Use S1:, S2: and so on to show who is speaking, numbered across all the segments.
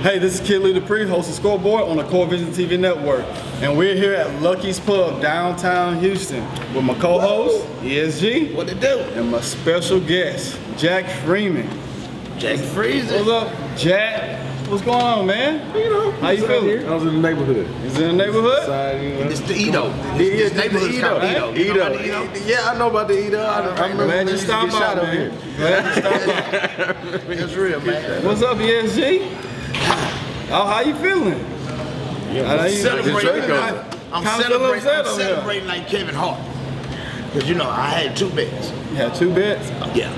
S1: Hey, this is Kid Lee Dupree, host of sCOREboard on the Core Vision TV network. And we're here at Lucky's Pub, downtown Houston, with my co-host, ESG.
S2: What it do?
S1: And my special guest, Jack Freeman.
S2: Jack Freeman.
S1: What's up, Jack? What's going on, man?
S3: You know,
S1: how you feeling?
S3: I was in the neighborhood.
S1: Is it in the neighborhood?
S2: It's the Edo. This neighborhood's called Edo. You know about the Edo?
S3: Yeah, I know about the Edo.
S1: I'm glad you stopped by, man. Glad you stopped by.
S2: It's real, man.
S1: What's up, ESG? Oh, how you feeling?
S3: Yeah,
S2: I'm celebrating like Kevin Hart. Because, you know, I had 2 bets.
S1: You had 2 bets?
S2: Yeah.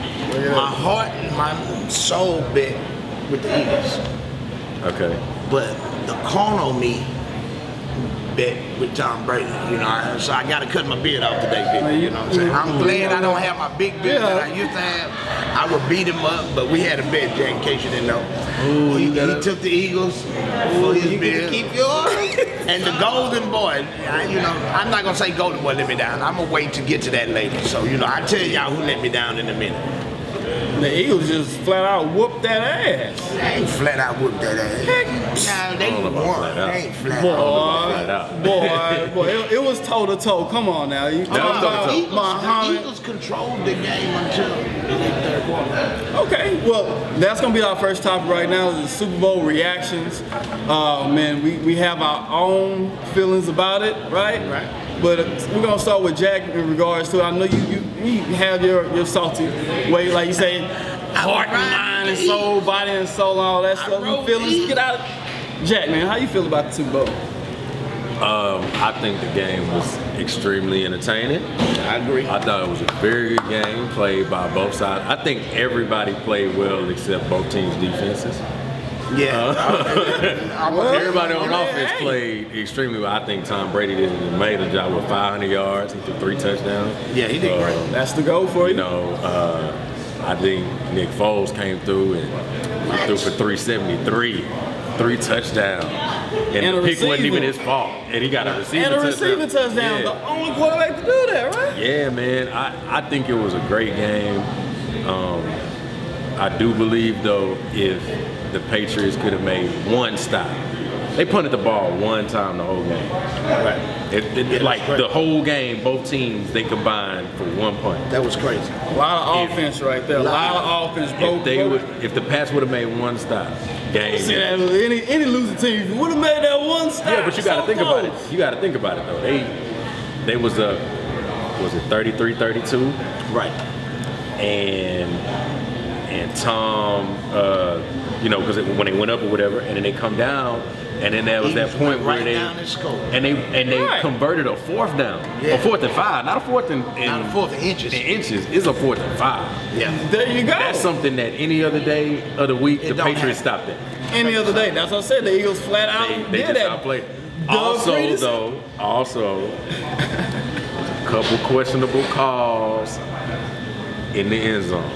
S2: My heart and my soul bet with the Eagles.
S3: Okay.
S2: But the corner me bet with Tom Brady, you know, so I gotta cut my beard off today, baby. You know what I'm saying? I'm glad I don't have my big beard that I used to have. I would beat him up, but we had a bet, Jack, in case you didn't know.
S3: Ooh,
S2: he took the Eagles for his beard.
S1: Keep yours.
S2: And the golden boy, you know, I'm not gonna say golden boy let me down. I'm gonna wait to get to that later. So, you know, I'll tell y'all who let me down in a minute.
S1: The Eagles just flat out whooped that ass.
S2: They ain't flat out whooped that ass. Nah, they won. They ain't flat out.
S1: Boy, it was toe to toe. Come on now.
S2: The Eagles controlled the game until the 3rd quarter.
S1: Okay, well, that's gonna be our first topic right now. Is the Super Bowl reactions. Man, we have our own feelings about it, right?
S2: Right.
S1: But we're gonna start with Jack in regards to. I know you have your salty way, like you say, heart and mind and soul, body and soul, and all that stuff. You feelings? Get out. Jack, man, how you feel about the Super Bowl?
S3: I think the game was extremely entertaining.
S2: I agree.
S3: I thought it was a very good game played by both sides. I think everybody played well except both teams' defenses.
S2: Yeah.
S3: Everybody on offense played extremely well. I think Tom Brady did an amazing job with 500 yards. He threw 3 touchdowns.
S2: Yeah, he did great.
S1: That's the goal for you.
S3: You know, I think Nick Foles came through and he threw for 373, 3 touchdowns. And the pick wasn't even his fault. And he got a receiving touchdown.
S1: And a receiving touchdown.
S3: Yeah.
S1: The only quarterback to do that, right?
S3: Yeah, man. I think it was a great game. I do believe, though, if the Patriots could have made 1 stop. They punted the ball 1 time the whole game.
S2: Right.
S3: The whole game, both teams, they combined for 1 punt.
S2: That was crazy.
S1: A lot of offense right there. A lot of offense.
S3: If the Pats would have made 1 stop, game.
S1: See that, any losing team would have made that 1 stop.
S3: Yeah, but you got to think about it. You got to think about it though. They was up, was it 33-32?
S2: Right.
S3: And Tom, you know, because when they went up or whatever, and then they come down, and then there was that point where they converted a 4th down, a 4th and 5, not a 4th and
S2: not a 4th and inches.
S3: It's a 4th and 5.
S2: Yeah,
S1: there you go.
S3: That's something that any other day of the week the Patriots stopped at.
S1: Any other day. That's what I said. The Eagles flat out
S3: They
S1: did
S3: just
S1: that.
S3: outplayed. Also, a couple questionable calls in the end zone.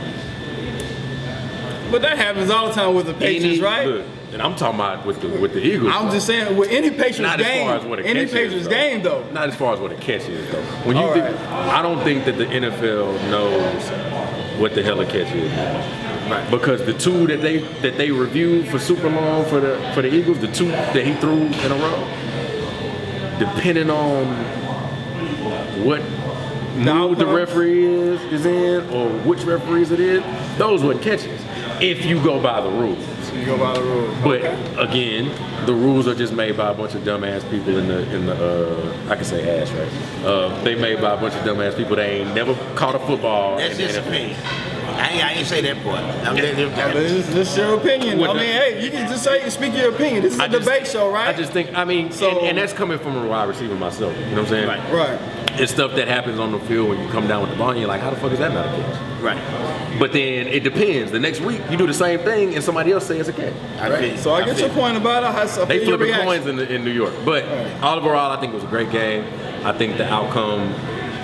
S1: But that happens all the time with the Patriots, right?
S3: Look, and I'm talking about with the Eagles.
S1: I'm just saying, with any Patriots
S3: not
S1: game,
S3: as far as what a
S1: any
S3: catch
S1: Patriots
S3: is,
S1: game though.
S3: Not as far as what a catch is though. When you I don't think that the NFL knows what the hell a catch is. Right. Because the 2 that they reviewed for super long for the Eagles, the 2 that he threw in a row, depending on what mood the referee is in or which referees it is, those were catches. If you go by the rules.
S1: You go by the rules.
S3: But again, the rules are just made by a bunch of dumbass people in the I can say ass, right? They made by a bunch of dumbass people that ain't never caught a football.
S2: That's his opinion. I ain't say that part.
S1: This is your opinion. I mean, hey, you can just speak your opinion. This is a debate show, right?
S3: I just think, and that's coming from a wide receiver myself. You know what I'm saying?
S1: Right.
S3: It's stuff that happens on the field when you come down with the ball and you're like, how the fuck is that not a catch?
S2: Right.
S3: But then it depends. The next week you do the same thing and somebody else says it's a catch.
S1: Right. So I get your point about it.
S3: They flipping coins in New York. But overall, I think it was a great game. I think the outcome,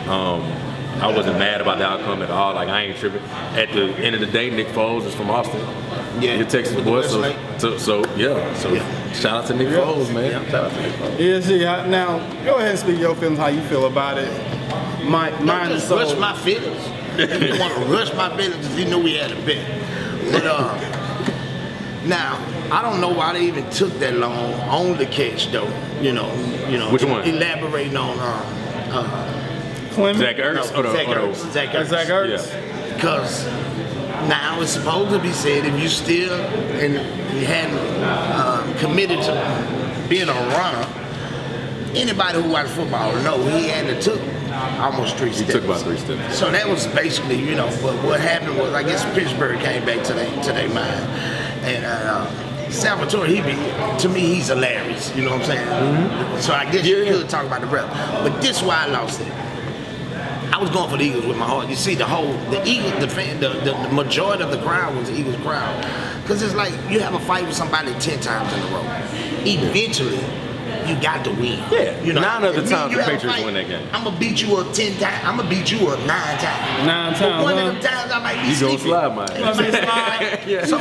S3: I wasn't mad about the outcome at all. Like, I ain't tripping. At the end of the day, Nick Foles is from Austin.
S2: Yeah.
S3: You're Texas boy. So shout out to Nick Foles, man.
S2: Yeah.
S3: Shout out to Nick Foles.
S1: Yeah, now, go ahead and speak your feelings, how you feel about it. Mine and soul.
S2: Rush my feelings. If you want to rush my feelings, if you knew we had a bet. But now, I don't know why they even took that long on the catch though. You know.
S3: Which one?
S2: Elaborating on
S1: Clement?
S3: Zach Ertz?
S2: Zach Ertz.
S1: Zach Ertz?
S3: Yeah.
S2: Because now it's supposed to be said if you still and you hadn't committed to being a runner, anybody who watched football know he had to took almost 3 steps.
S3: He took about 3 steps.
S2: So that was basically, but what happened was I guess Pittsburgh came back to their mind. And Salvatore, to me, he's hilarious. You know what I'm saying? Mm-hmm. So I guess you could talk about the rep. But this is why I lost it. I was going for the Eagles with my heart. You see, the Eagles, the majority of the crowd was the Eagles crowd. Because it's like you have a fight with somebody 10 times in a row. Eventually, you got to win.
S3: Yeah. 9 of the times the Patriots
S2: fight,
S3: win that game.
S2: I'm gonna beat you 10 times. I'm gonna beat you 9 times.
S1: 9 times.
S2: But one of them times I might be
S3: You
S2: sleepy.
S3: gonna slide, man.
S1: Yeah.
S2: So
S3: I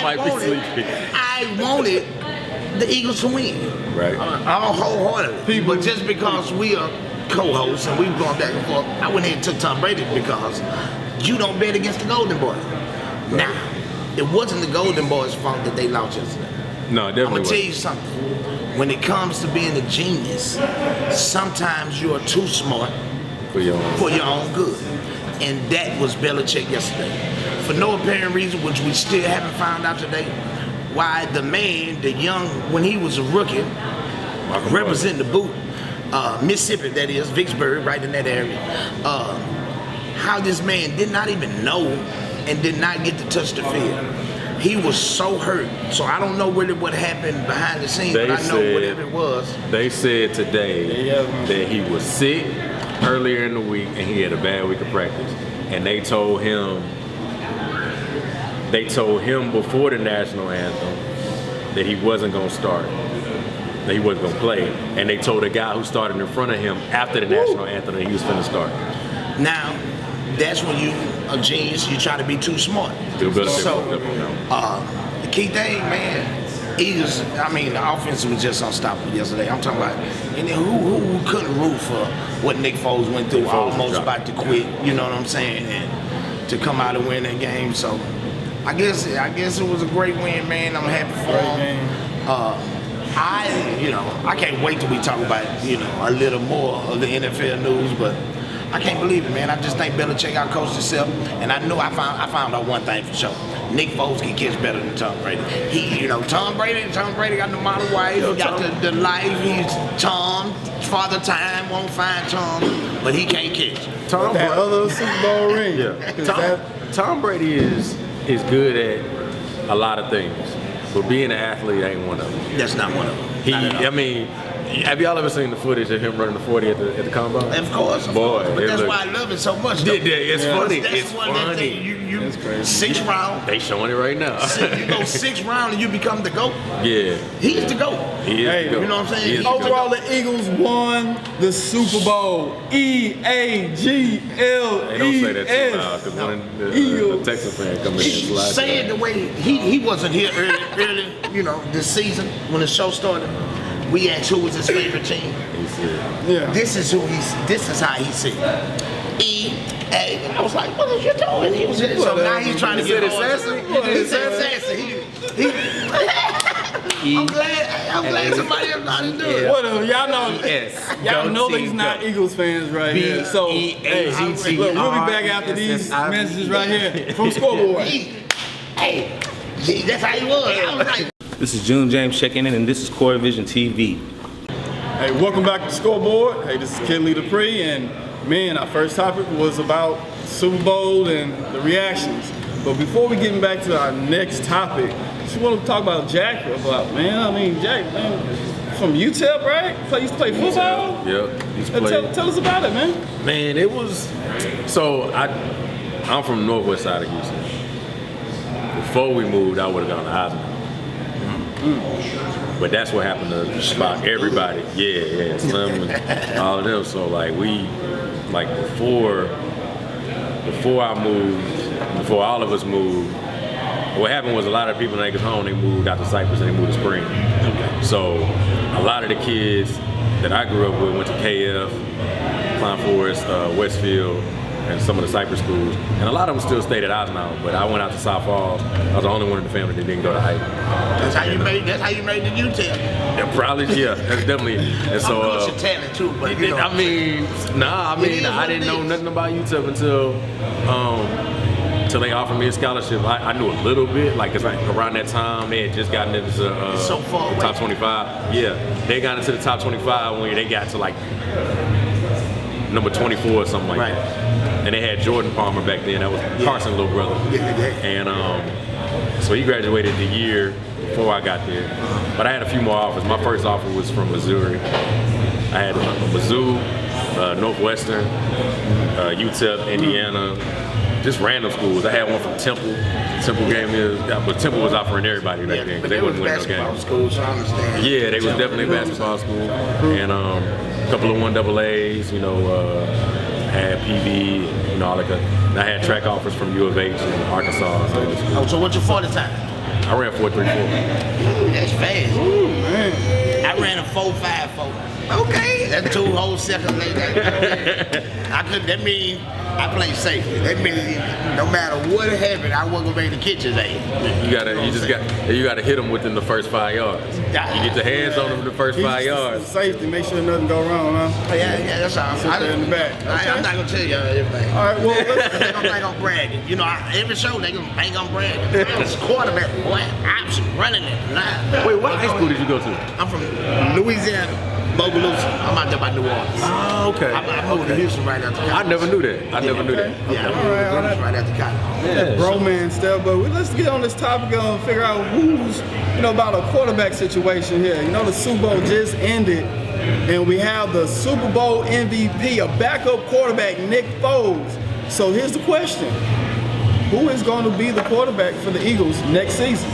S3: might be sleepy.
S2: I wanted the Eagles to win.
S3: Right.
S2: I'm wholeheartedly. But just because we are co-hosts and we've gone back and forth, I went ahead and took Tom Brady because you don't bet against the Golden Boy. Right. Now, it wasn't the Golden Boy's fault that they lost yesterday.
S3: No, it definitely
S2: I'm gonna tell you something. When it comes to being a genius, sometimes you are too smart
S3: for your own
S2: good. And that was Belichick yesterday. For no apparent reason, which we still haven't found out today, why the man, the young, when he was a rookie, representing the boot, Mississippi, that is, Vicksburg, right in that area, how this man did not even know and did not get to touch the field. He was so hurt. So I don't know really what happened behind the scenes, but I know whatever it was.
S3: They said today that he was sick earlier in the week and he had a bad week of practice. And they told him before the national anthem that he wasn't going to start, that he wasn't going to play. And they told a guy who started in front of him after the national anthem that he was going to start. Now,
S2: that's when you a genius, you try to be too smart. So, the key thing, man, Eagles, the offense was just unstoppable yesterday. I'm talking about, and then who couldn't root for what Nick Foles went through, almost about to quit, you know what I'm saying, and to come out and win that game. So I guess it was a great win, man. I'm happy for him. I can't wait till we talk about, a little more of the NFL news, but I can't believe it, man. I just think Belichick outcoached himself, and I know I found out one thing for sure. Nick Foles can catch better than Tom Brady. Tom Brady got the model wife, he got the life. He's Tom, Father Time won't find Tom, but he can't catch.
S1: That other Super Bowl ring.
S3: Yeah. Tom Brady is good at a lot of things, but being an athlete ain't one of them.
S2: That's not one of them.
S3: Have y'all ever seen the footage of him running the 40 at the combine?
S2: Of course.
S3: Boy,
S2: but that's why I love it so much.
S3: It's funny.
S2: It's funny. That's crazy. 6 rounds.
S3: They showing it right now.
S2: You go 6 rounds and you become the GOAT.
S3: Yeah.
S2: He's the GOAT.
S3: He is the GOAT.
S2: You know what I'm saying?
S1: Overall, the Eagles won the Super Bowl. E-A-G-L-E-S.
S3: Hey, don't say that too loud, because when the Texas fan come in and slide.
S2: Say it the way he wasn't here early, this season when the show started. We asked who was his favorite team.
S3: He said,
S2: This is how he said E-A. I was like, what are you doing? He was so now he's trying to get it sassy. He said sassy. I'm glad somebody else know how to do it.
S1: Whatever, y'all know these not Eagles fans right here. So we'll be back after these messages right here from scoreboard.
S2: Hey, that's how he was. I was like,
S4: this is June James checking in, and this is Core Vision TV.
S1: Hey, welcome back to Scoreboard. Hey, this is Dupree, and man, our first topic was about Super Bowl and the reactions. But before we get back to our next topic, just want to talk about Jack Jack, man, from UTEP, right? Used to play football?
S3: Yep.
S1: Tell us about it, man.
S3: Man, it was, I'm from the northwest side of Houston. Before we moved, I would have gone to Eisenhower. But that's what happened to about everybody. Yeah, Slim and all of them. So before I moved, before all of us moved, what happened was a lot of people in Acres Home, they moved out to Cypress and they moved to Spring. So a lot of the kids that I grew up with went to KF, Pine Forest, Westfield, and some of the Cypress schools, and a lot of them still stayed at Eisenhower. But I went out to South Falls. I was the only one in the family that didn't go to Ike.
S2: That's how you made the UTEP.
S3: Yeah, probably, yeah, that's definitely. And so,
S2: I'm good at talent too, but you know.
S3: I mean, I didn't know nothing about UTEP until they offered me a scholarship. I knew a little bit, like, cause around that time they had just gotten into
S2: so far away.
S3: top 25. Yeah, they got into the top 25 when they got to like number 24 or something like that. And they had Jordan Palmer back then. That was Carson's little brother. And so he graduated the year before I got there. But I had a few more offers. My first offer was from Missouri. I had Mizzou, Northwestern, UTEP, Indiana. Just random schools. I had one from Temple. Temple gave me, but Temple was offering everybody back then because they wasn't winning no games.
S2: School, so I understand.
S3: Yeah, they was definitely a basketball school, and a couple of 1AAs. You know, had PV, you know, all that. I had track offers from U of H and Arkansas.
S2: So what's your 40 time?
S3: I ran 4.34.
S2: That's fast.
S1: Ooh, man.
S2: I ran a 4.54. Okay, that's 2 whole seconds later. That means I play safe. That means no matter what happened, I wasn't gonna be able to catch his ass.
S3: You gotta hit them within the first 5 yards. You get your hands on them in the first 5 yards.
S1: Safety, make sure nothing go wrong, huh?
S2: Yeah, that's all.
S1: Sit there in the back.
S2: I'm not gonna tell you everything.
S1: All right, well,
S2: They're gonna think I'm bragging. You know, every show they gonna think I'm bragging. It's quarterback, boy, I'm running it.
S3: Wait, what high school did you go to?
S2: I'm from Louisiana, Bogalusa. I'm out there by New Orleans.
S3: Oh, okay.
S2: I moved to Houston right after college.
S3: I never knew that. I never knew that.
S2: Yeah,
S1: All right.
S2: right after college.
S1: Yeah, bro-man stuff, but let's get on this topic and figure out who's, about a quarterback situation here. The Super Bowl just ended, and we have the Super Bowl MVP, a backup quarterback, Nick Foles. So here's the question. Who is going to be the quarterback for the Eagles next season?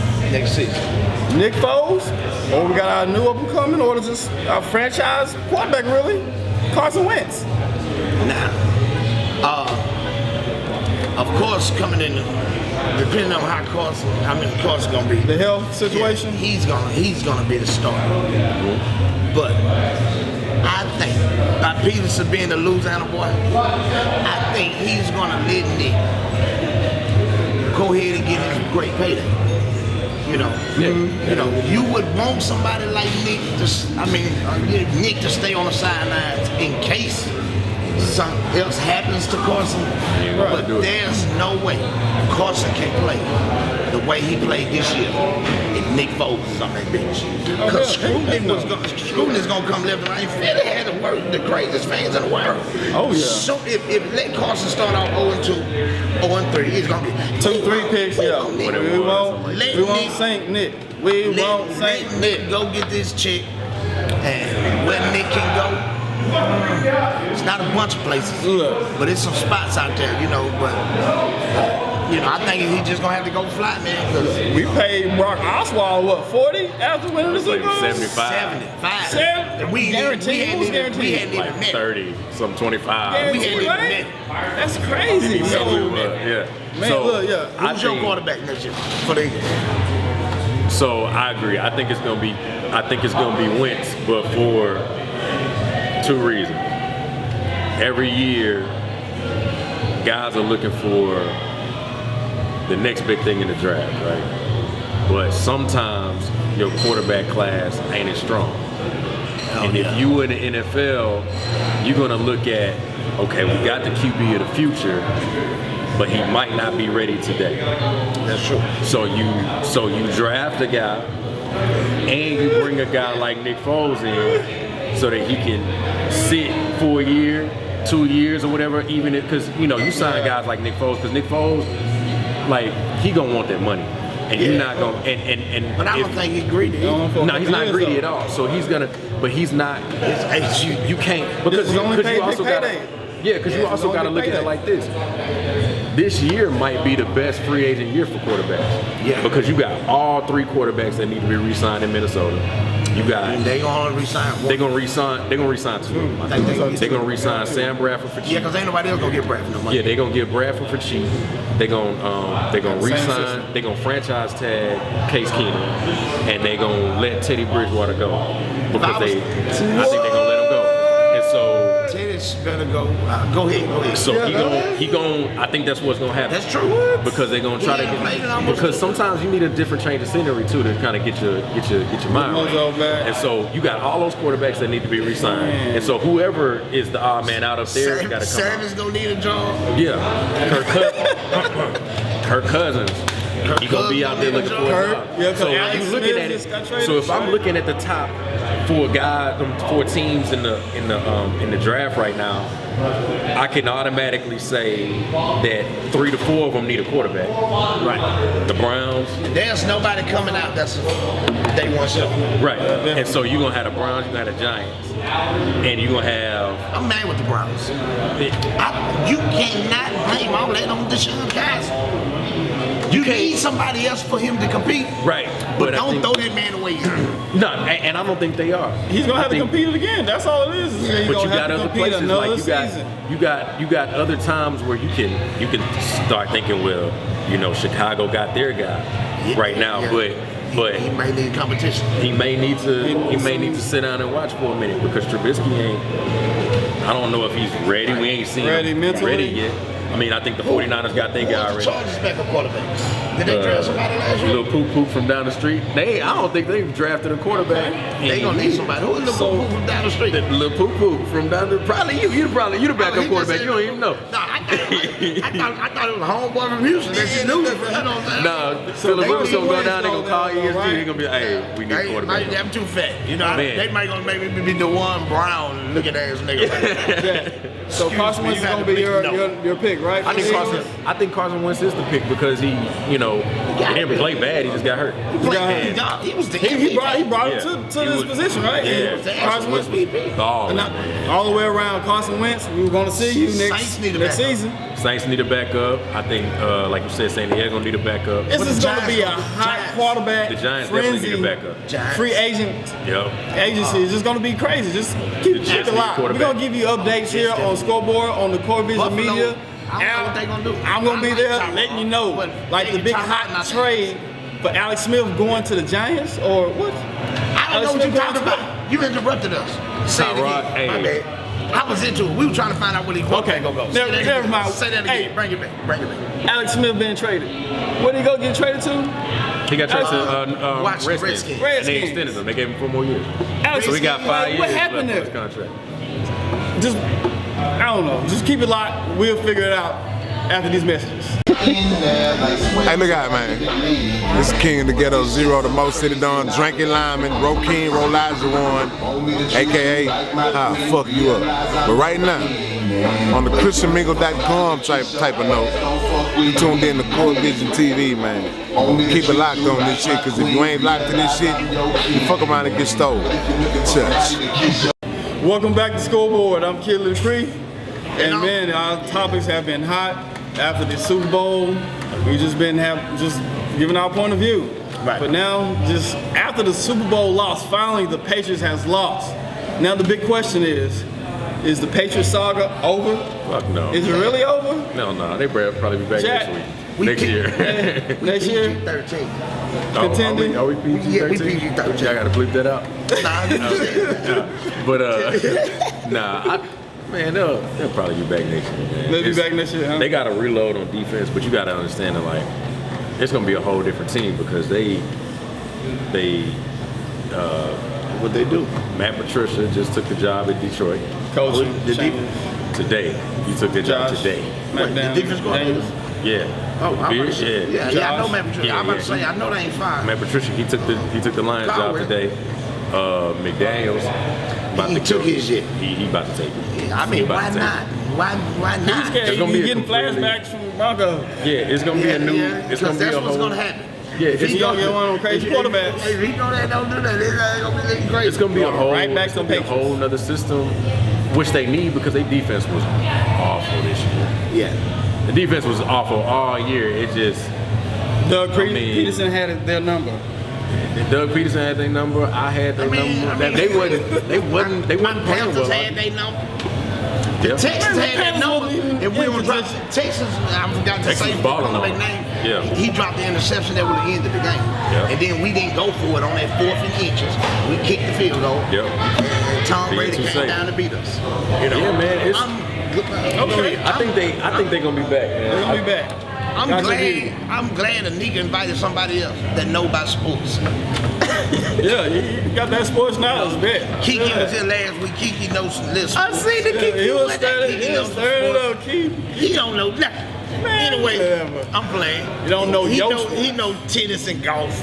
S1: Nick Foles, or we got our new up-and-coming, or just our franchise quarterback, really? Carson Wentz.
S2: Now, of course, coming in, depending on how Carson's gonna be.
S1: The health situation?
S2: Yeah, he's gonna be the starter. But I think by Peterson being the Louisiana boy, I think he's gonna let Nick go ahead and get his great payday. You would want somebody like Nick Nick to stay on the sidelines in case something else happens to Carson. But there's no way Carson can play the way he played this year if Nick Foles is on that bench. Because Scruton is going to come left and right. Philly had the craziest fans in the world.
S1: Oh, yeah.
S2: So if let Carson start off 0-2, 0-3, it's going to be
S1: 2-3 picks, yeah. We won't sink Nick. We won't sink
S2: Nick. Go get this chick, and where Nick can go, it's not a bunch of places, but it's some spots out there, but I think he's just gonna have to go fly, man. Cause
S1: we paid Brock Osweiler what, 40 after winning the Super Bowl?
S3: 75.
S2: 75. We
S1: guaranteed.
S2: hadn't even
S3: Like
S2: met.
S3: 30, some 25.
S2: We hadn't even met.
S1: That's crazy.
S3: Man,
S2: Who's your quarterback next year for the Eagles?
S3: So I agree. I think it's gonna be Wentz, but for 2 reasons. Every year, guys are looking for the next big thing in the draft, right? But sometimes your quarterback class ain't as strong. If you in the NFL, you're gonna look at, okay, we got the QB of the future, but he might not be ready today.
S2: That's true.
S3: So you draft a guy, and you bring a guy like Nick Foles in, so that he can sit for a year, 2 years, or whatever. Even because you sign guys like Nick Foles, because Nick Foles, like, he gonna want that money, and you're not gonna.
S2: But I don't think he's greedy.
S3: No, he's not greedy at all. So he's gonna, but he's not. You can't, because you also got. Yeah, because you also got to look at it like this. This year might be the best free agent year for quarterbacks.
S2: Yeah.
S3: Because you got all 3 quarterbacks that need to be re-signed in Minnesota. You got.
S2: And they gonna resign.
S3: They're gonna resign 2 of them. They're gonna resign Sam Bradford for cheap.
S2: Yeah, because ain't nobody else gonna get Bradford no money.
S3: Yeah, they're gonna get Bradford for cheap. They're gonna resign. They're gonna franchise tag Case Keenum, and they're gonna let Teddy Bridgewater go because I think they're gonna let him go. And so
S2: Teddy Lynch better go. Go ahead.
S3: So he gon' I think that's what's gonna happen.
S2: That's true.
S3: Because they're gonna try to get, because sometimes you need a different change of scenery too to kind of get your mind right. And so you got all those quarterbacks that need to be re-signed. And so whoever is the odd man out up there got to come.
S2: Savage gonna need a job.
S3: Yeah, Kirk Cousins. He gonna be out there looking for a job.
S1: Yeah,
S3: so you looking at it. So if I'm looking at the top four teams in the draft right now, I can automatically say that 3 to 4 of them need a quarterback. Right. The Browns.
S2: There's nobody coming out that's day one stuff.
S3: Right. And so you're gonna have the Browns, you're gonna have the Giants, and you're gonna have.
S2: I'm mad with the Browns. You cannot blame all that on Deshaun Kaiser. You need somebody else for him to compete. Right. But don't throw that man away.
S3: No, and I don't think they are.
S1: He's gonna have to compete again. That's all it is.
S3: But you got other places like you got other times where you can start thinking, well, you know, Chicago got their guy right now, but
S2: he may need competition.
S3: He may need to sit down and watch for a minute because Trubisky ain't. I don't know if he's ready. We ain't seen him ready yet. I mean, I think the 49ers got their guy already.
S2: Chargers backup quarterbacks. Did they draft somebody last year?
S3: Little poop from down the street. I don't think they've drafted a quarterback.
S2: They gonna need somebody. Who is the poop from down the street?
S3: The little poop from down the probably you the backup quarterback. You don't even know.
S2: No, I thought it was a homeboy from Houston. That's new. You know what I'm saying?
S3: No, Philip Rivers gonna go down. They gonna call ESG. They gonna be like, hey, we need a quarterback.
S2: I'm too fat. You know, they might gonna maybe be the one Brown looking ass nigga.
S1: So Carson Wentz is gonna be your pick, right?
S3: I think Carson Wentz is the pick because he didn't play bad. He just got hurt.
S2: He
S1: brought him to this position, right?
S3: Yeah.
S1: Carson Wentz all the way around. Carson Wentz, we were going to see you next season.
S3: Saints need a backup. I think, like you said, San Diego need a backup.
S1: This is going to be a hot quarterback.
S3: The Giants definitely need a backup.
S1: Free agent agency is just going to be crazy. Just keep it locked. We're going to give you updates here on sCOREboard on the Core Vision Media.
S2: I don't know what they gonna do.
S1: I'm gonna be there letting you know, like the big hot trade for Alex Smith going to the Giants or what?
S2: I don't know what you're talking about. You interrupted us. Say it again. My bad. I was into it. We were trying to find out what he go.
S1: Never mind.
S2: Say that again. Bring it back.
S1: Alex Smith been traded. Where did he go get traded to?
S3: He got traded to Redskins. And they extended him. They gave him 4 more years. So he got 5 years left on his contract.
S1: I don't know. Just keep it locked. We'll figure it out after these messages.
S5: Hey, look out, man. This is King of the Ghetto Zero, the most city done, drinking lineman, Rokeem Rolaja one, aka fuck you up. But right now, on the ChristianMingle.com type of note, you tuned in to Core Vision TV, man. Keep it locked on this shit, cause if you ain't locked to this shit, you fuck around and get stolen. Touch.
S1: Welcome back to sCOREboard. I'm Kid Dupree, and man, our topics have been hot after the Super Bowl. We've just been giving our point of view. Right. But now, just after the Super Bowl loss, finally the Patriots has lost. Now the big question is the Patriots saga over?
S3: Fuck no.
S1: Is it really over?
S3: No. They probably be back next week. Next year.
S1: Next year?
S2: PG-13.
S1: Contending?
S3: Are we PG-13?
S2: Yeah, we PG-13.
S3: I gotta bleep that out. Man, they'll probably be back next year, man.
S1: They'll be back next year, huh?
S3: They gotta reload on defense, but you gotta understand that, like, it's gonna be a whole different team because they what they do. Matt Patricia just took the job at Detroit.
S1: Coaching.
S3: Today. He took the job today.
S2: The defense going
S3: Yeah.
S2: Oh, I know Matt Patricia. I'm about to say, I know they ain't fine.
S3: Matt Patricia, he took the Lions job today. McDaniels
S2: he took his shit.
S3: He about to take it.
S2: I mean, why not? Why not?
S1: He's getting flashbacks from Bronco.
S3: Yeah, it's gonna be a new. It's gonna be a whole.
S2: That's what's gonna happen.
S3: Yeah,
S1: if he's gonna get one of them crazy quarterbacks.
S2: If he know that, don't do that. It's gonna be crazy.
S3: It's gonna be a whole.
S1: Right back to
S3: a whole nother system, which they need because their defense was awful this year.
S2: Yeah.
S3: The defense was awful all year. It just.
S1: Doug Peterson had their number.
S3: Doug Peterson had their number. I had their number. They wasn't playing well.
S2: Had their number. The Texans had that number. If we were dropping Texas, I forgot to say their name.
S3: Yeah.
S2: He dropped the interception that would have ended the game.
S3: Yeah.
S2: And then we didn't go for it on that 4th and inches. We kicked the field goal.
S3: Yep.
S2: Tom Brady
S3: too
S2: came
S3: safe.
S2: down to beat us. You know?
S3: Yeah, man. It's,
S1: Okay.
S3: I think they're gonna be back, man.
S1: They're gonna be back.
S2: I'm glad Anika invited somebody else that know about sports.
S1: Yeah, you got that sports knowledge, bet.
S2: Kiki was here last week. Kiki knows this. I see the
S1: Yeah, he was stirring up, Keith.
S2: He don't know nothing.
S1: Man,
S2: Anyway,
S1: whatever.
S2: I'm playing.
S1: You don't know
S2: he
S1: Yost?
S2: He know tennis and golf.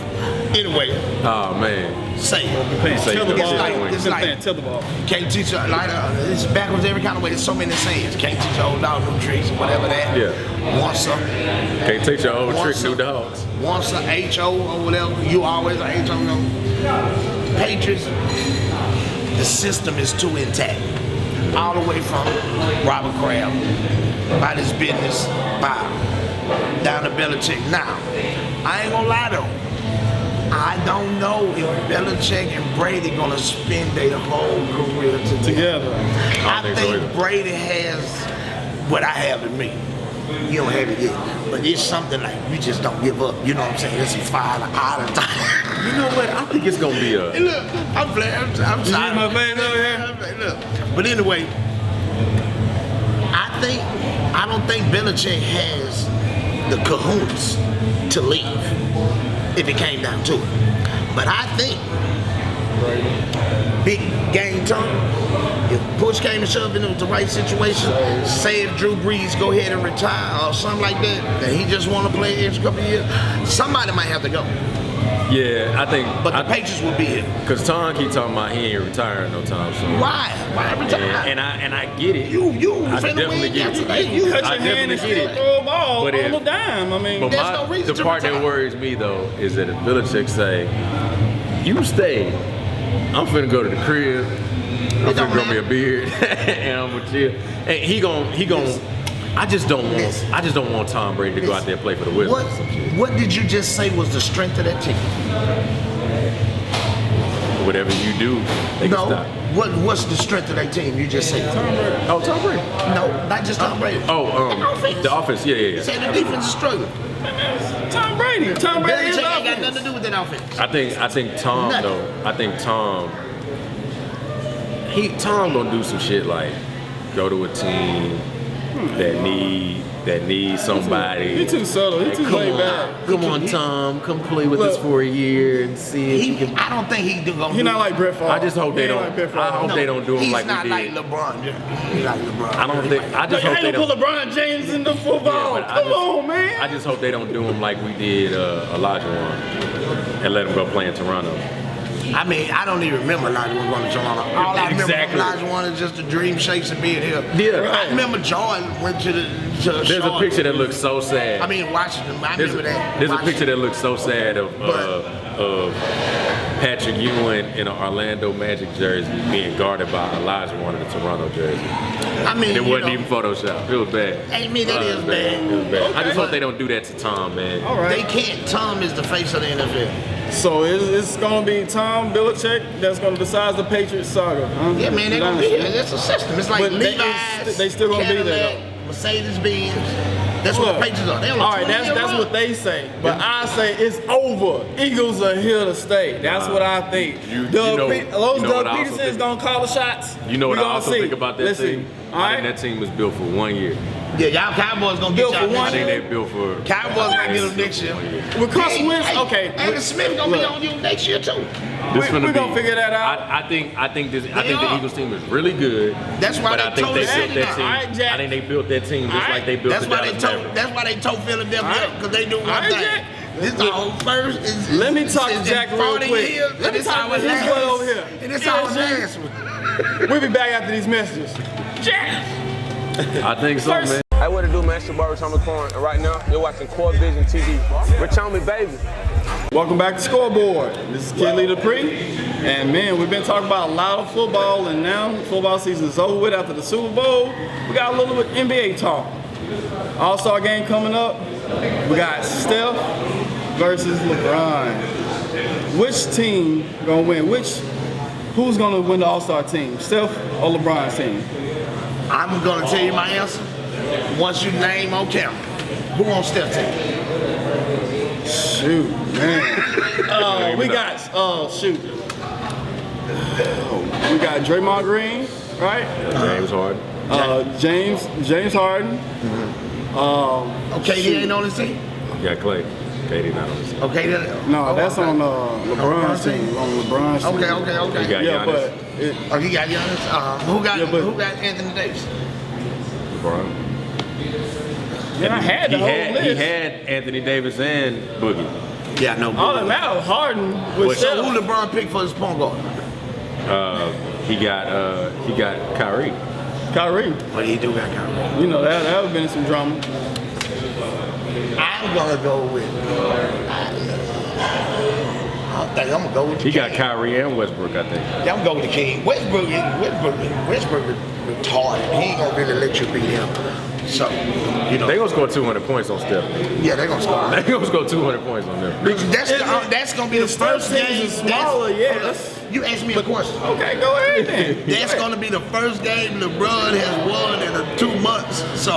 S2: Anyway,
S3: Oh man.
S2: say
S1: Tilt the
S3: It's
S1: ball.
S2: like- it's like-
S1: Tilt the ball.
S2: can't teach her like it's backwards every kind of way. There's so many sayings. Can't teach your old dog new tricks or whatever that.
S3: Yeah.
S2: Once a
S3: Can't take your old trick,
S2: Once
S3: new
S2: a-
S3: dogs.
S2: once a HO or whatever, you always a HO. No. Patriots, the system is too intact. All the way from Robert Kraft, about his business, down to Belichick. Now, I ain't gonna lie though. I don't know if Belichick and Brady gonna spend their whole career together. I
S3: think so
S2: think
S3: either.
S2: Brady has what I have in me. You don't have it yet, but it's something like you just don't give up. You know what I'm saying? It's a fire out of time.
S3: You know what? I think it's gonna be a.
S2: Hey, look, I'm playing. I'm
S1: You see
S2: sorry.
S1: my face over here?
S2: Look, but anyway, I don't think Belichick has the cahoons to leave if it came down to it. But I think big game time. If push came and shoved into the right situation, say if Drew Brees go ahead and retire or something like that he just want to play the extra couple of years, somebody might have to go.
S3: Yeah, I think.
S2: But the Patriots will be here.
S3: Cause Tom keep talking about he ain't retiring no time soon.
S2: Why? Why retire?
S3: And I get it.
S2: You
S3: I
S2: finna
S3: definitely
S2: win
S3: get it.
S2: yesterday.
S1: You cut
S3: I
S1: your hand and
S3: definitely get
S1: still
S3: it.
S1: throw a ball
S3: But
S1: on
S3: if-
S1: a dime. I mean,
S3: But
S2: There's no reason
S3: the
S2: to
S3: part that
S2: retire.
S3: worries me though is that if Belichick say, "You stay, I'm finna go to the crib, I'm
S2: don't
S3: finna grow me a
S2: matter.
S3: beard, and I'm gonna chill." And he gon' I just don't want Tom Brady to go out there and play for the Wizards.
S2: What did you just say was the strength of that team?
S3: Whatever you do, they
S2: No.
S3: can stop.
S2: What's the strength of that team? You just said.
S3: Oh, Tom Brady.
S2: No, not just Tom Brady.
S3: The offense. Yeah.
S2: Say the defense is struggling.
S1: Tom Brady. Tom Brady is
S2: Belichick ain't got
S1: offense.
S2: nothing to do with that offense.
S3: I think Tom
S2: Nothing.
S3: though. I think Tom gonna do some shit like go to a team that needs somebody.
S1: He too subtle. He
S3: Like,
S1: too laid back.
S3: Come on, Tom, come play with us
S1: Look.
S3: for a year and see if you can.
S2: I don't think he's gonna.
S1: He not like Brett Favre.
S3: I just hope
S1: He
S3: they
S1: ain't
S3: don't.
S1: like Brett Favre.
S3: I hope they don't do him
S2: he's
S3: like
S2: not
S3: we
S2: like
S3: did.
S2: LeBron. He's like LeBron.
S3: I don't think. I just
S1: Like,
S3: hope
S1: I
S3: they
S1: ain't gonna
S3: don't.
S1: put LeBron James in the football.
S3: but I
S1: Come
S3: just-
S1: on, man.
S3: I just hope they don't do him like we did Elijah Warren and let him go play in Toronto.
S2: I mean, I don't even remember Elijah Warren going to Toronto. All I remember
S3: Exactly.
S2: from Elijah Warren is just the dream shakes and being here.
S3: Yeah.
S2: I remember Jordan went to
S3: There's a
S2: Charlotte.
S3: picture that looks so sad.
S2: I mean, Washington. I
S3: There's
S2: remember that.
S3: a
S2: Washington.
S3: picture that looks so sad of Patrick Ewing in an Orlando Magic jersey being guarded by Elijah Warren in a Toronto jersey.
S2: I mean,
S3: And it
S2: you
S3: wasn't
S2: know,
S3: even Photoshopped. It was bad.
S2: I mean, that
S3: It
S2: is
S3: was
S2: bad.
S3: It was bad. I
S1: Okay.
S3: just hope they don't do that to Tom, man.
S1: All right.
S2: They can't. Tom is the face of the NFL.
S1: So it's gonna be Tom Belichick that's gonna decide the Patriots saga. Huh?
S2: Yeah, man, they're gonna be here. It's a system. It's like
S1: But
S2: Levi's,
S1: they still gonna be there,
S2: Cadillac, Mercedes-Benz. That's what
S1: Look,
S2: the Patriots are. They're on a
S1: all right,
S2: 20-year
S1: that's
S2: run.
S1: what they say. But I say it's over. Eagles are here to stay. That's what I think.
S3: You
S1: Doug
S3: know-
S1: Those
S3: you know
S1: Doug
S3: what I also
S1: Petersons
S3: think?
S1: don't call the shots.
S3: You know what
S1: We
S3: I
S1: gonna
S3: also
S1: see.
S3: think about that
S1: Let's see.
S3: team?
S1: All
S3: I
S1: right.
S3: think that team was built for 1 year.
S2: Yeah, y'all Cowboys gonna
S1: Built
S2: get
S1: for
S2: y'all
S1: one
S3: I
S2: next
S3: think
S2: year.
S3: they built for.
S2: Cowboys gonna get them next year.
S1: With Carson Wentz,
S2: Hey,
S1: okay.
S2: Aaron Smith gonna be
S1: Look.
S2: on you next year too.
S3: This
S1: we
S3: finna
S1: gonna
S3: be-
S1: figure that out.
S3: I think the
S2: are.
S3: Eagles team is really good.
S2: That's why
S3: but
S2: they
S3: I think
S2: told
S3: they
S2: us
S3: built
S2: that.
S3: that team.
S1: All right, Jack.
S3: I think they built that team just
S1: All
S3: like they built
S2: That's
S3: the
S2: why they
S3: Dallas
S2: told.
S3: Mavericks.
S2: That's why they told Philadelphia
S1: All right.
S2: because they do one
S1: All right,
S2: thing.
S1: Jack.
S2: This is our first.
S1: Let me talk to
S2: in
S1: Jack real
S2: 40
S1: quick.
S2: years,
S1: Let
S2: and
S1: me
S2: it's
S1: talk
S2: our
S1: to this boy
S2: last-
S1: over here.
S2: And it's
S1: Yeah,
S2: our
S1: Jack.
S2: last one.
S1: We'll be back after these messages. Jack.
S3: I think so,
S1: First-
S3: man.
S6: Hey, what it do, man? It's your boy, Rich Homie Corn, and right now, you're watching Core Vision TV. Rich Homie, baby.
S1: Welcome back to Scoreboard. This is Kid Lee Dupree. And man, we've been talking about a lot of football, and now football season is over with after the Super Bowl. We got a little bit NBA talk. All-Star game coming up. We got Steph versus LeBron. Which team gonna win? Who's gonna win the All-Star team? Steph or LeBron's team?
S2: I'm gonna tell you my answer once you name on camera. Who wants Steph team?
S1: Shoot, man. We got, shoot. We got Draymond Green, right?
S3: James Harden.
S1: James Harden.
S2: Okay, he ain't on the team.
S3: Yeah, Clay. KD not on the team.
S2: Okay,
S1: No, that's on LeBron's team. On LeBron's team.
S2: Okay.
S3: He got
S1: Yeah,
S3: Giannis.
S2: Oh, he got Giannis. Who got Anthony Davis?
S3: LeBron.
S1: Yeah, I had the whole list.
S3: He had Anthony Davis and Boogie.
S2: Yeah, no.
S1: All that matters, Harden with
S2: So
S1: Steph.
S2: who LeBron picked for his point guard?
S3: He got Kyrie.
S1: Kyrie.
S2: But he do got Kyrie.
S1: You know, that would have been some drama.
S2: I'm gonna go with. I think I'm gonna go with.
S3: He got Kyrie and Westbrook, I think.
S2: Yeah, I'm gonna go with the King. Westbrook retarded. He ain't gonna really let you beat him. So, you know.
S3: They gonna score 200 points on Steph.
S2: Yeah, they gonna score.
S3: They gonna score 200 points on them.
S2: That's gonna be the first game.
S1: Smaller, yes.
S2: You asked me a question.
S1: Okay, go ahead then.
S2: That's gonna be the first game LeBron has won in 2 months. So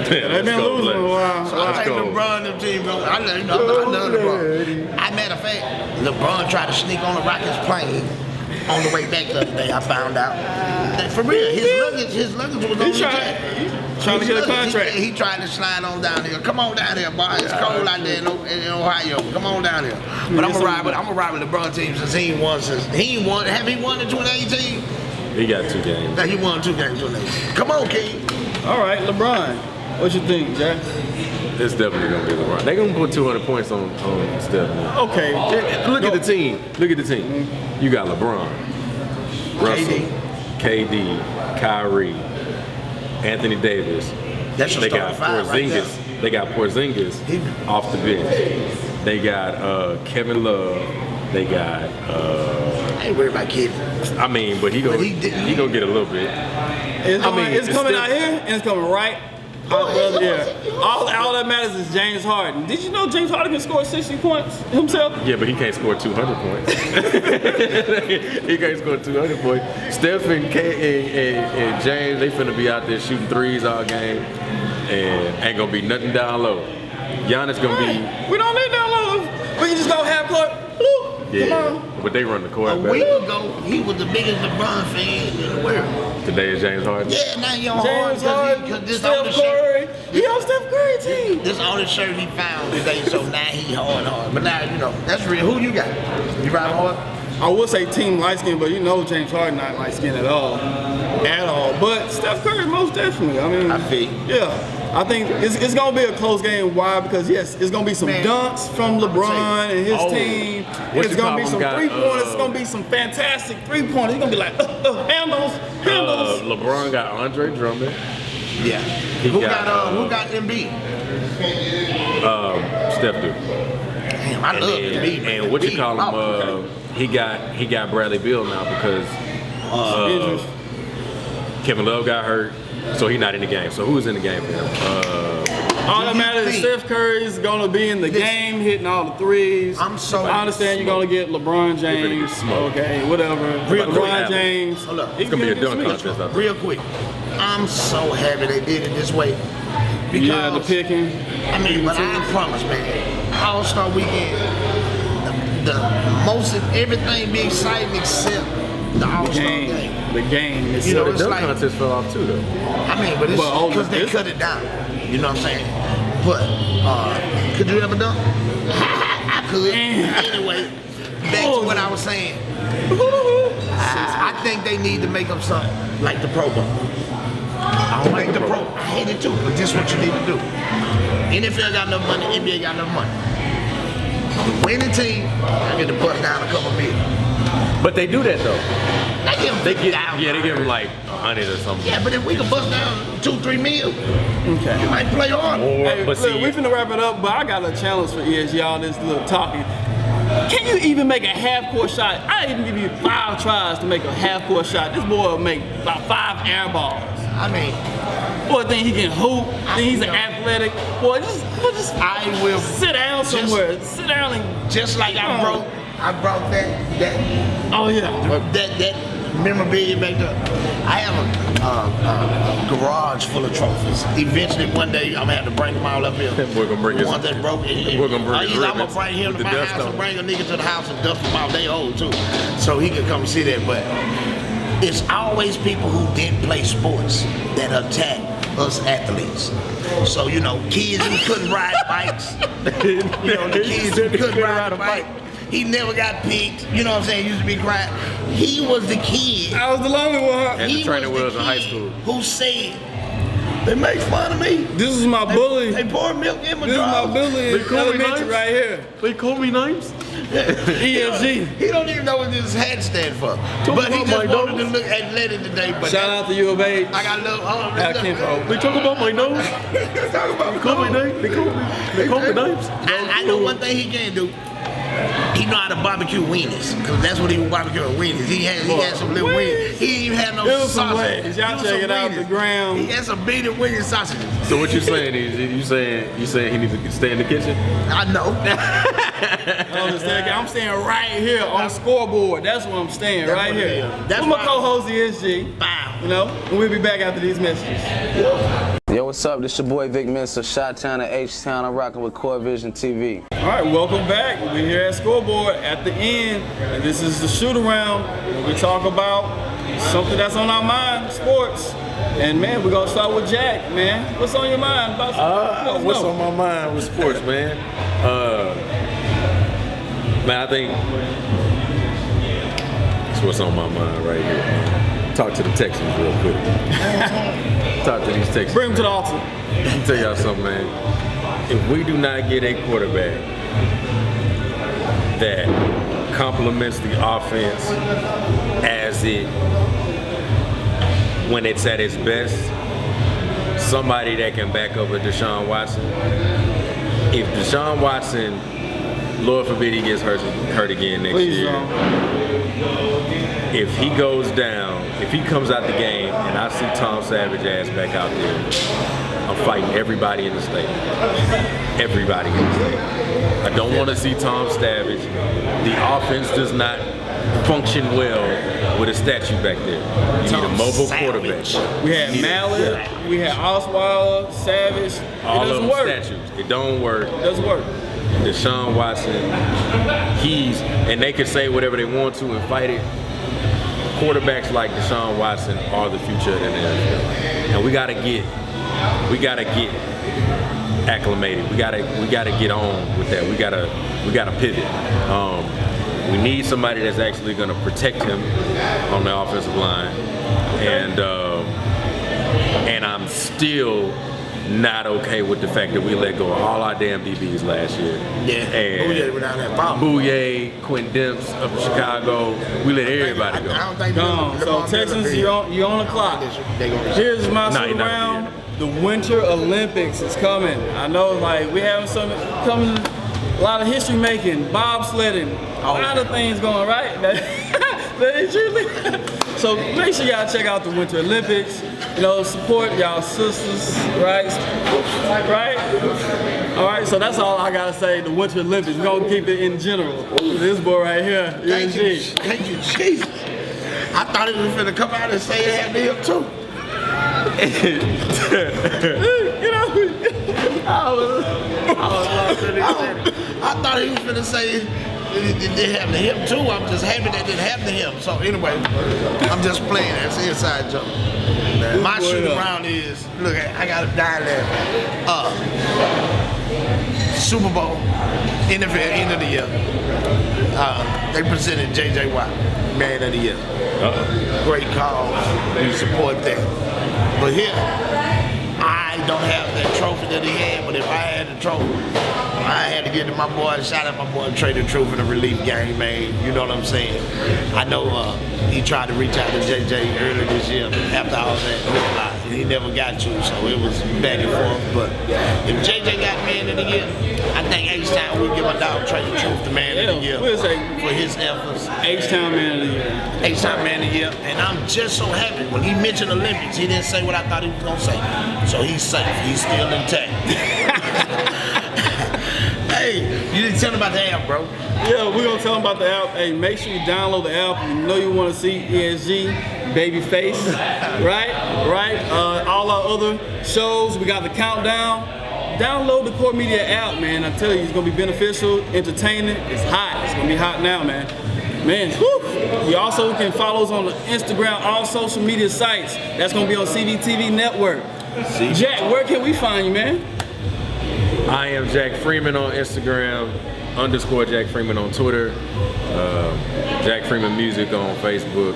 S1: They've been losing a while.
S2: So I think LeBron and the team go. I love LeBron. Matter of fact, LeBron tried to sneak on the Rockets plane on the way back the other day. I found out. For real, his luggage was on the jet.
S1: Trying to get a contract.
S2: He tried to slide on down here. Come on down here, boy. It's cold out there in Ohio. Come on down here. But I'm gonna ride with LeBron team since he won. Have he won in 2018?
S3: He got 2 games.
S2: No, he won 2 games in 2018. Come on, King.
S1: All right, LeBron. What you think, Jack?
S3: It's definitely gonna be LeBron. They gonna put 200 points on Steph.
S1: Okay.
S3: Look at the team. Look at the team. You got LeBron, Russell, KD, Kyrie, Anthony Davis.
S2: That's
S3: They got Porzingis. They got Porzingis off the bench. They got Kevin Love. They got.
S2: I ain't worried about Kevin.
S3: I mean, but he gonna get a little bit.
S1: It's coming out here and it's coming right. All that matters is James Harden. Did you know James Harden can score 60 points himself?
S3: Yeah, but he can't score 200 points. He can't score 200 points. Steph and James, they finna be out there shooting threes all game, and ain't gonna be nothing down low. Giannis gonna be.
S1: We don't need down low. We can just go half court.
S3: Yeah,
S1: come on.
S3: but they run the court
S2: A
S3: better.
S2: week ago, he was the biggest LeBron fan in the world.
S3: Today is James Harden.
S2: Yeah, now he on
S1: James
S2: Harden
S1: Harden,
S2: because this on the
S1: Steph
S2: shirt.
S1: Curry. He on Steph Curry team.
S2: This on the shirt he found today, so now he hard. But now that's real. Who you got? You ride hard?
S1: I would say team light skin, but you know James Harden not light skin at all. But Steph Curry most definitely. I mean,
S2: I feel.
S1: Yeah. I think it's gonna be a close game. Why? Because yes, it's gonna be some dunks from LeBron and his team. It's gonna be some 3-pointers. It's gonna be some fantastic 3-pointers. It's gonna be like handles.
S3: LeBron got Andre Drummond.
S2: Yeah. Who got Embiid?
S3: Steph do.
S2: Damn, I love Embiid.
S3: And what you call him? He got Bradley Beal now because Kevin Love got hurt, so he's not in the game. So who's in the game for him?
S1: All that matters is Steph Curry is gonna be in the game, hitting all the threes. I understand you're gonna get LeBron James. Okay, whatever. LeBron James.
S2: Hold up.
S3: It's gonna be a dunk contest.
S2: Real quick. I'm so happy they did it this way. Because,
S1: the picking.
S2: I mean, but I promise, man, All-Star Weekend, the most of everything be exciting except the All-Star game.
S1: The game.
S2: You know,
S3: the
S2: it's
S3: dunk
S2: like,
S3: contest fell off too, though.
S2: I mean, but it's because they cut it down. You know what I'm saying? But could you ever dunk? I could. Anyway, back to what I was saying. I think they need to make up something like the Pro Bowl. I don't like the Pro. I hate it too, but this is what you need to do. NFL got enough money, NBA got enough money. The winning team, I get to bust down a couple million.
S3: But they do that though.
S2: They give them
S3: They give them like 100 or something.
S2: Yeah, but if we can bust down 2-3 mil,
S1: okay,
S2: you might play hard.
S1: Hey,
S3: but
S1: look, we finna wrap it up, but I got a challenge for ESG, all this little talking. Can you even make a half-court shot? I even give you 5 tries to make a half-court shot. This boy will make about 5 air balls.
S2: I mean,
S1: boy, think he can hoop. Think he's an athletic. Boy, just
S2: I will
S1: sit down somewhere. Sit down and
S2: just like I brought that.
S1: Oh yeah.
S2: That memorabilia back there. I have a garage full of trophies. Eventually, one day, I'm gonna have to bring them all up here.
S3: We're gonna bring
S2: the ones that broke.
S3: We're gonna bring his
S2: I'm gonna bring him to my house and bring a nigga to the house and dust them out. They old too, so he can come see that. But it's always people who didn't play sports that attack us athletes. So, you know, kids who couldn't ride bikes. You know, the kids who couldn't ride a bike. He never got picked. You know what I'm saying? Used to be crying. He was the kid.
S1: I was the lonely one.
S3: And the training wheels in high school.
S2: Who said, they make fun of me.
S1: This is my bully.
S2: They pour milk in my
S1: This is my
S2: drawers.
S1: bully in elementary right here.
S3: They call me names?
S1: ESG.
S2: He don't even know what this hat stand for. But he just wanted to look athletic today. But
S1: Shout out to U of H.
S2: I got love.
S3: They talk about my nose.
S2: Talk about
S3: They call me names. They call me names.
S2: I know one thing he can't do. He know how to barbecue weenies, cause that's what he was barbecuing weenies. He had some little weenies. He didn't even have no
S1: It was some
S2: sausage.
S1: ways. Y'all check it out the ground.
S2: He had some beaded weenie sausages.
S3: So what you saying is you saying he needs to stay in the kitchen?
S2: I know.
S1: I'm staying right here on scoreboard. That's where I'm staying,
S2: That's
S1: right
S2: what it
S1: here.
S2: is. That's
S1: I'm my
S2: why-
S1: co-host ESG.
S2: Bow.
S1: You know, and we'll be back after these messages.
S7: Yo, what's up? This your boy Vic Mensa, Chi-Town and H-Town. I'm rocking with COREvision TV.
S1: All right, welcome back. We're here at scoreboard at the end, and this is the shoot around where we talk about something that's on our mind, sports. And man, we're gonna start with Jack, man. What's on your mind about sports?
S3: What's on my mind with sports, man? Man, I think that's what's on my mind right here. Talk to the Texans real quick. Talk to these Texans.
S1: Bring him to the altar.
S3: Let me tell y'all something, man. If we do not get a quarterback that complements the offense when it's at its best, somebody that can back up a Deshaun Watson. If Deshaun Watson, Lord forbid he gets hurt again next year. If he goes down, if he comes out the game and I see Tom Savage ass back out there, I'm fighting everybody in the state. Everybody in the state. I don't want to see Tom Savage. The offense does not function well with a statue back there. You need a mobile quarterback.
S1: We had Mallett, we had Osweiler, Savage.
S3: All
S1: it
S3: of
S1: doesn't
S3: them
S1: work.
S3: statues. It don't work.
S1: It doesn't work.
S3: Deshaun Watson, and they can say whatever they want to and fight it. Quarterbacks like Deshaun Watson are the future of the NFL, and we gotta get acclimated. We gotta get on with that. We gotta pivot. We need somebody that's actually gonna protect him on the offensive line, and I'm still not okay with the fact that we let go of all our damn DBs last year.
S2: Yeah.
S3: And
S2: Bouye without that bomb.
S3: Bouye, Quinn Demps of Chicago, we let everybody go.
S2: I don't think
S1: Gone. So Texans, you on the clock. Here's my shoot around. The Winter Olympics is coming. I know, like, we having some coming, a lot of history making, bobsledding, a lot of things going right. That is truly. So make sure y'all check out the Winter Olympics. You know, support y'all sisters, right? Right? All right, so that's all I gotta say. The Winter Olympics. We're gonna keep it in general. This boy right here,
S2: Thank you,
S1: UNG.
S2: thank you, Jesus. I thought he was finna come out and say it had him too.
S1: You know,
S2: I thought he was finna say it happened to him too. I'm just happy that it happened to him. So anyway, I'm just playing. That's an inside joke. My shoot around is, look, I got a die laughing. Super Bowl, NFL, end of the year. They presented J.J. Watt, Man of the Year. Great cause. We support that. But here, I don't have that trophy that he had, but if I had the trophy, I had to get to my boy, shout out my boy Trey the Truth in the relief game, man. You know what I'm saying? I know he tried to reach out to JJ earlier this year after all that. He never got to, so it was back and forth. But if JJ got Man of the Year, I think H-Town would give my dog Trey the Truth the Man of the Year for his efforts.
S1: H-Town Man of the Year.
S2: H-Town Man of the Year. And I'm just so happy. When he mentioned Olympics, he didn't say what I thought he was going to say. So he's safe. He's still intact. Hey, Hey, you didn't tell them about the app, bro.
S1: Yeah, we're gonna tell them about the app. Hey, make sure you download the app. You know you want to see ESG, Babyface, right? All our other shows. We got the countdown. Download the Core Media app, man. I tell you, it's gonna be beneficial, entertaining. It's hot. It's gonna be hot now, man. Man, whew. You also can follow us on the Instagram, all social media sites. That's gonna be on CVTV Network. Jack, where can we find you, man?
S3: I am Jack Freeman on Instagram, _Jack Freeman on Twitter, Jack Freeman Music on Facebook.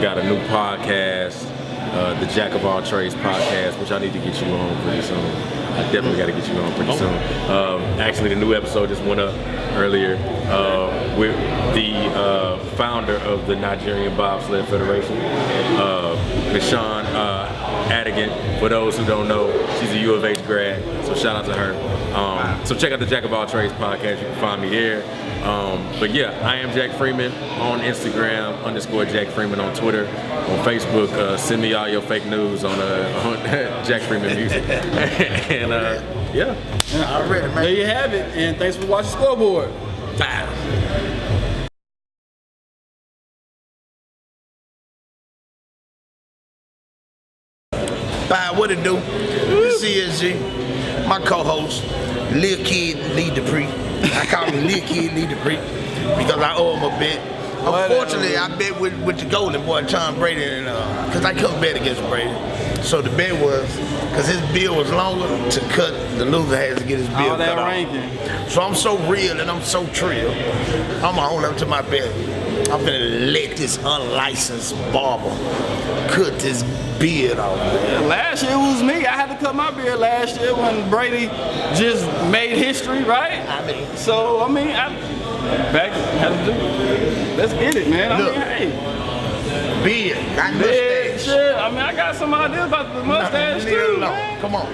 S3: Got a new podcast, the Jack of All Trades podcast, which I need to get you on pretty soon. I definitely got to get you on pretty soon. Actually, the new episode just went up earlier with the founder of the Nigerian Bobsled Federation, Nishan Adigan. For those who don't know, she's a U of H grad, so shout out to her. So check out the Jack of All Trades podcast. You can find me there. But yeah, I am Jack Freeman on Instagram, _Jack Freeman on Twitter. On Facebook, send me all your fake news on Jack Freeman Music. And yeah.
S2: Already, man.
S1: There you have it. And thanks for watching Scoreboard.
S2: Bye. Bye, what it do? This is ESG, my co-host, Lil Kid Lee Dupree. I call him Lil Kid Lee Dupree because I owe him a bet. Unfortunately, I bet with the Golden Boy, Tom Brady, and because I couldn't bet against Brady. So the bet was, because his bill was longer, to cut, the loser has to get his bill cut off. So I'm so real and I'm so trill. I'm gonna hold up to my bet. I'm gonna let this unlicensed barber cut this beard off.
S1: Yeah, last year it was me. I had to cut my beard last year when Brady just made history, right? So I back had to do it. Let's get it, man.
S2: Look,
S1: hey.
S2: Beard, not mustache.
S1: Shit. I got some ideas about the mustache too, man.
S2: Come on.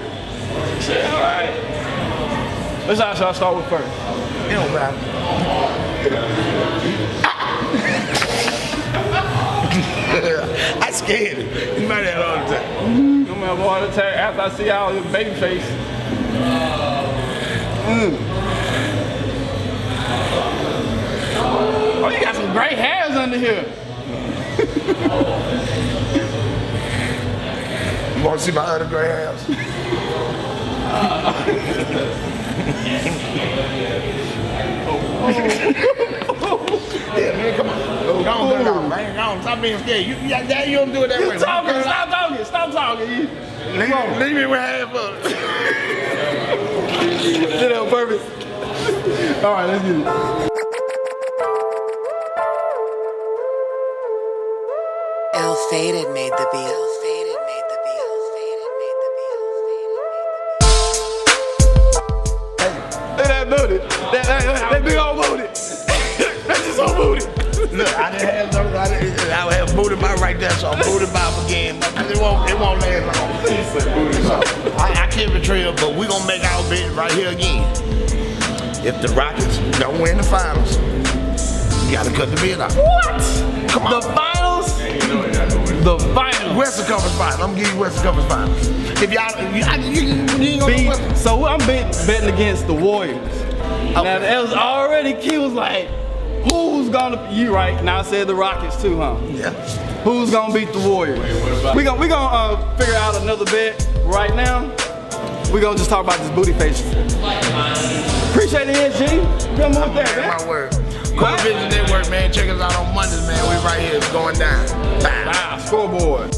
S1: Shit, all right. Which eye should I start with first?
S2: You know, man. I scared him. You might have a heart attack.
S1: I'm gonna have a heart attack after I see all your baby face. Oh, you got some great hairs under here.
S2: You want to see my other gray hairs? Yeah, man, come on. Go on, man. Go on, stop being scared. You don't do it that way.
S1: Stop talking.
S2: Leave me with half of it.
S1: Did it on purpose. All right, let's get it.
S8: L Faded made the beat.
S1: Look at that booty. That big old booty. That's just so booty.
S2: Look, I didn't have no. I would have booty bar right there, so I'm booty bar again. But it won't last long. I can't retrieve, but we're gonna make our bet right here again. If the Rockets don't win the finals, you gotta cut the bid off.
S1: What?
S2: Come on.
S1: The finals? The finals.
S2: Western Conference Finals. I'm gonna give you Western Conference Finals. If y'all, you ain't gonna do
S1: So I'm betting against the Warriors. Okay. Now that was already, Key was like, who's gonna, you right, now I said the Rockets too, huh?
S2: Yeah.
S1: Who's gonna beat the Warriors? We gonna figure out another bet right now. We gonna just talk about this booty face. Appreciate it, ESG. Come on with that, man.
S2: My word. Core Vision Network, man. Check us out on Mondays, man. We right here. It's going down. Bye.
S1: Scoreboard.